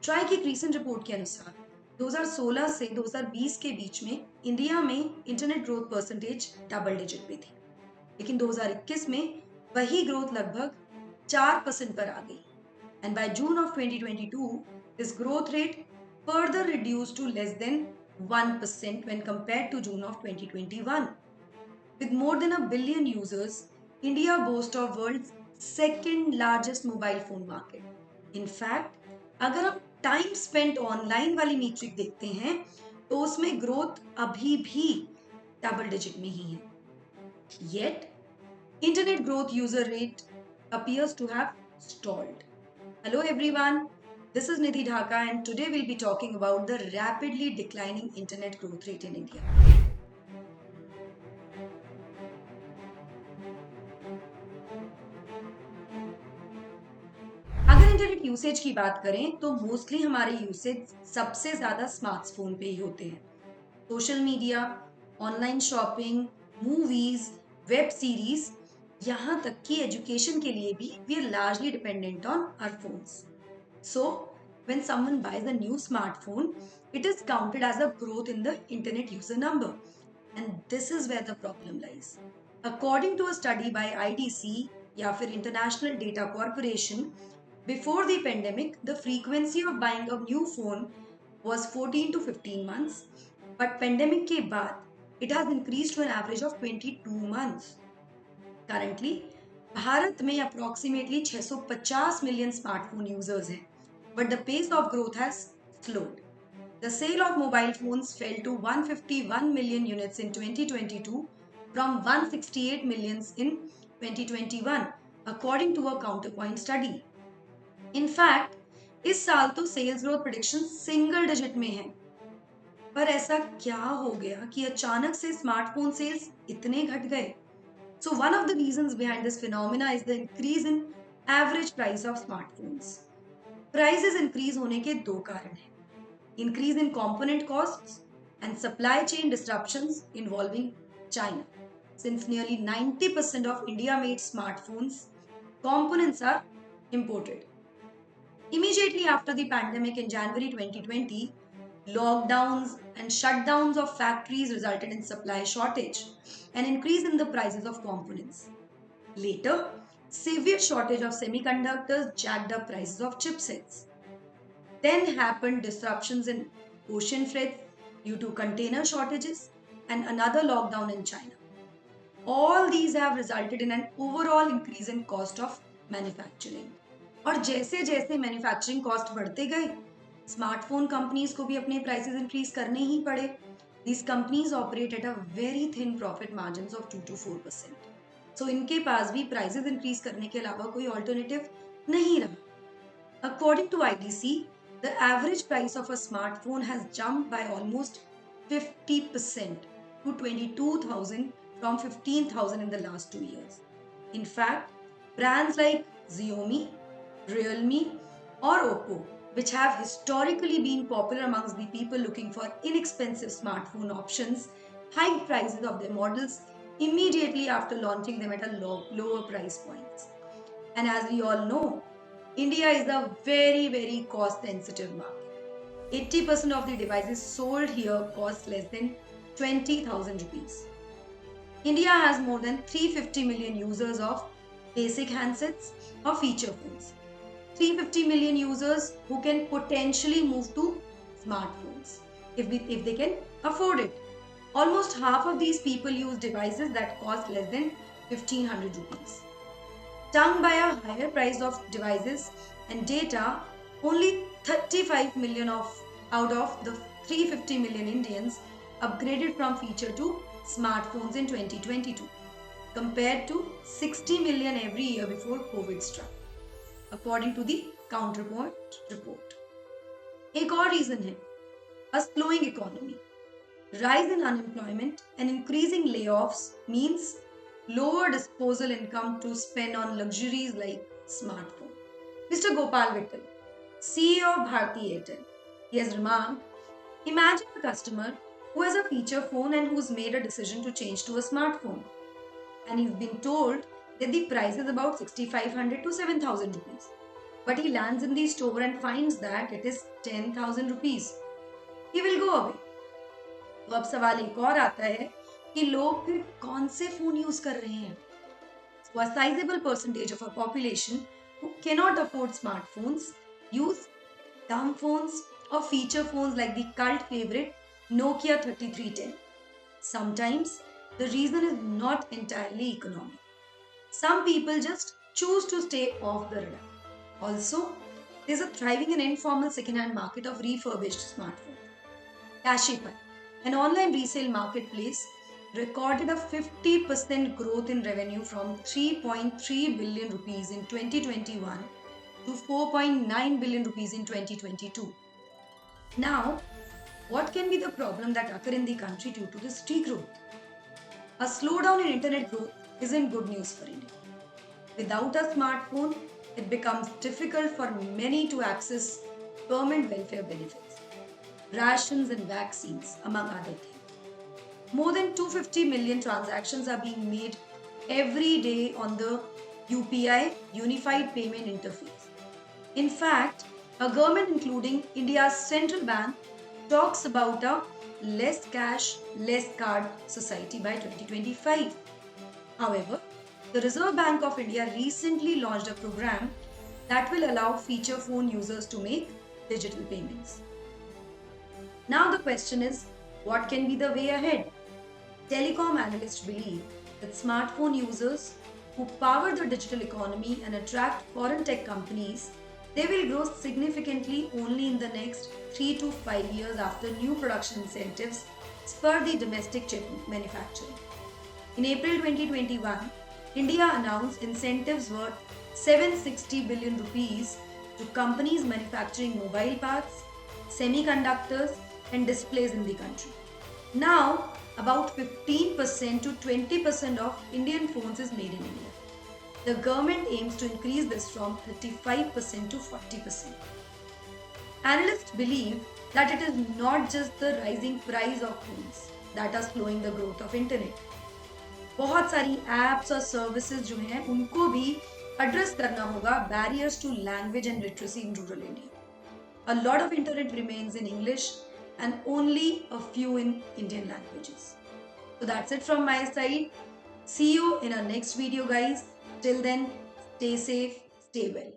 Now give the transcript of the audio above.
Try की एक recent report के अनुसार 2016 से 2020 के बीच में इंडिया में internet growth percentage double digit में थी, लेकिन 2021 में वही ग्रोथ लगभग 4% पर आ गई। And by June of 2022, this growth rate further reduced to less than 1% when compared to June of 2021. With more than a billion users, India boasts of world's second largest mobile phone market. In fact, अगर हम time spent online वाली metric देखते हैं तो उसमें growth अभी भी double digit में ही है। Yet, internet growth user rate appears to have stalled. Hello everyone, this is Nidhi Dhaka and today we'll be talking about the rapidly declining internet growth rate in India. अगर internet usage की बात करें तो mostly हमारे usage सबसे ज्यादा smartphone पे ही होते हैं। Social media, online shopping, movies, web series, यहाँ तक कि एजुकेशन के लिए भी we are largely dependent on our phones. So, when someone buys a new smartphone, it is counted as a growth in the internet user number. And this is where the problem lies. According to a study by IDC, या फिर International Data Corporation, before the pandemic, the frequency of buying a new phone was 14 to 15 months. But pandemic के बाद, it has increased to an average of 22 months. Currently, Bharat में approximately 650 million smartphone users हैं, but the pace of growth has slowed. The sale of mobile phones fell to 151 million units in 2022 from 168 millions in 2021, according to a counterpoint study. In fact, इस साल तो sales growth prediction single digit में है, पर ऐसा क्या हो गया कि अचानक से स्मार्टफोन सेल्स इतने घट गए? So one of the reasons behind this phenomena is the increase in average price of smartphones. Prices increase होने के दो कारण हैं. Increase in component costs and supply chain disruptions involving China. Since nearly 90% of India-made smartphones components are imported. Immediately after the pandemic in January 2020, lockdowns and shutdowns of factories resulted in supply shortage and increase in the prices of components. Later, severe shortage of semiconductors jacked up prices of chipsets. Then happened disruptions in ocean freight due to container shortages and another lockdown in China. All these have resulted in an overall increase in cost of manufacturing. और जैसे जैसे manufacturing cost बढ़ते गए, smartphone companies को भी अपने prices increase करने ही पड़े. These companies operate at a very thin profit margins of 2 to 4%. So इनके पास भी प्राइसेस इंक्रीज करने के अलावा कोई ऑल्टरनेटिव नहीं रहा. According to IDC, the average price of a smartphone has jumped by almost 50% to 22,000 from 15,000 in the last 2 years. In fact, brands like Xiaomi, Realme, or Oppo, which have historically been popular amongst the people looking for inexpensive smartphone options, hiked prices of their models immediately after launching them at a lower price points. And as we all know, India is a very cost sensitive market. 80% of the devices sold here cost less than 20,000 rupees. India has more than 350 million users of basic handsets or feature phones. 350 million users who can potentially move to smartphones if they can afford it. Almost half of these people use devices that cost less than 1500 rupees. Stung by a higher price of devices and data, only 35 million out of the 350 million Indians upgraded from feature to smartphones in 2022, compared to 60 million every year before COVID struck, according to the counterpoint report. एक और reason है a slowing economy. Rise in unemployment and increasing layoffs means lower disposable income to spend on luxuries like smartphone. Mr. Gopal Vittal, CEO of Bharti Airtel, he has remarked, imagine a customer who has a feature phone and who's made a decision to change to a smartphone. And he's been told that the price is about 6,500 to 7,000 rupees. but he lands in the store and finds that it is 10,000 rupees. He will go away. तो अब सवाल एक और आता है कि लोग फिर कौन से फोन यूज कर रहे हैं? So a sizable percentage of our population who cannot afford smartphones use dumb phones or feature phones like the cult favorite Nokia 3310. Sometimes the reason is not entirely economic. Some people just choose to stay off the radar. Also, there's a thriving and informal second-hand market of refurbished smartphones. Cashify, an online resale marketplace, recorded a 50% growth in revenue from 3.3 billion rupees in 2021 to 4.9 billion rupees in 2022. Now, what can be the problem that occur in the country due to this degrowth? A slowdown in internet growth isn't good news for India. Without a smartphone, it becomes difficult for many to access government welfare benefits, rations and vaccines, among other things. More than 250 million transactions are being made every day on the UPI, Unified Payment Interface. In fact, a government including India's central bank talks about a less cash, less card society by 2025. However, the Reserve Bank of India recently launched a program that will allow feature phone users to make digital payments. Now the question is, what can be the way ahead? Telecom analysts believe that smartphone users who power the digital economy and attract foreign tech companies, they will grow significantly only in the next 3 to 5 years after new production incentives spur the domestic chip manufacturing. In April 2021, India announced incentives worth 760 billion rupees to companies manufacturing mobile parts, semiconductors, and displays in the country. Now, about 15% to 20% of Indian phones is made in India. The government aims to increase this from 35% to 40%. Analysts believe that it is not just the rising price of phones that are slowing the growth of internet. बहुत सारी apps और services जो हैं उनको भी address करना होगा barriers to language and literacy in rural India. A lot of internet remains in English and only a few in Indian languages. So that's it from my side. See you in our next video, guys. Till then, stay safe, stay well.